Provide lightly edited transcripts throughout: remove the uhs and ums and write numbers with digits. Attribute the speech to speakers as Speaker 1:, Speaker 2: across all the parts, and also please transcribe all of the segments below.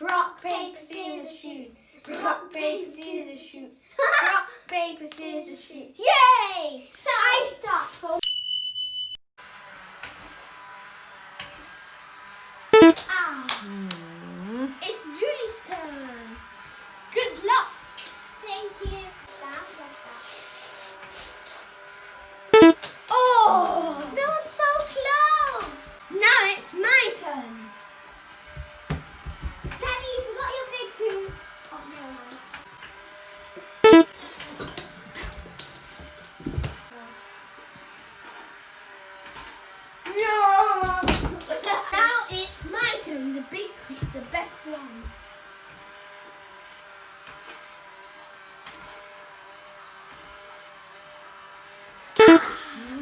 Speaker 1: Rock, paper, scissors, shoot. Rock, paper, scissors, shoot. Rock, paper, scissors, shoot. Yay! So I start. So it's Julie's turn. Good luck. Thank you. Oh, that was so close. Now it's my turn. Daddy, you forgot your big cream. Oh, never mind. No. Now it's my turn. The best one.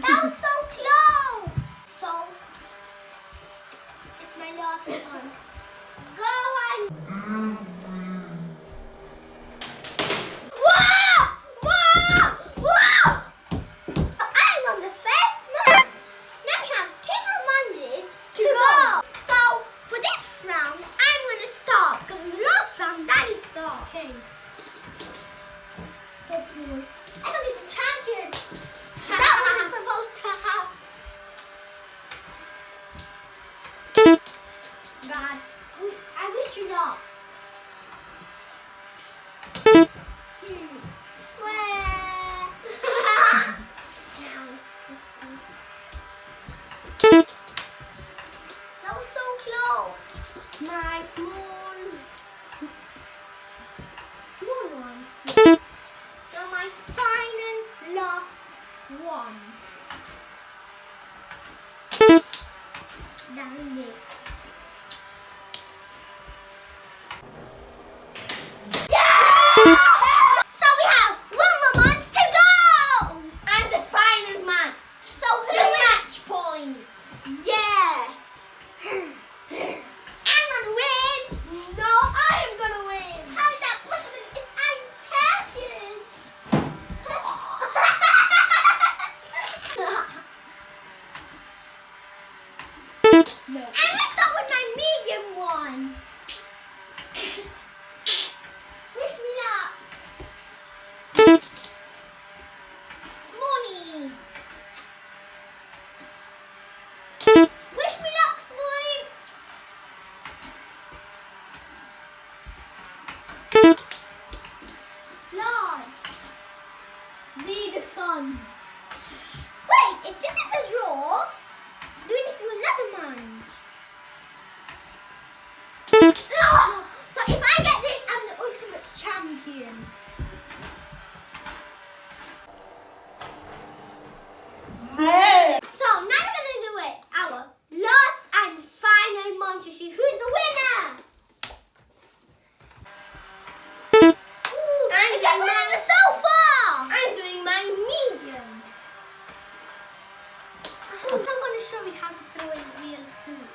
Speaker 1: That was so close. So it's my last one. Go on. Whoa! Whoa! Whoa! I'm on the first munch. Now we have 2 more munches to go. So for this round, I'm gonna start because in the last round, Daddy started. Okay. So small. I don't need the champion. That wasn't supposed to happen. God, I wish you not. Where? That was so close. My small one. Now my final last one. Dang it. So we have 1 more match to go! And the final match. So who the match point? Yes. I'm gonna win. No, I am gonna win. How is that possible if I'm champion? No. And let's start with my medium one. Wish me luck. Smallie. Wish me luck, Smallie. Large. Be the sun. Wait, if this is a draw, do we need to do another munch? So if I get this, I'm the ultimate champion. So now we're gonna do it. Our last and final munch to see who's the winner. Ooh, I just went on the sofa. I'm doing my medium. I'm gonna show you how to throw in real food.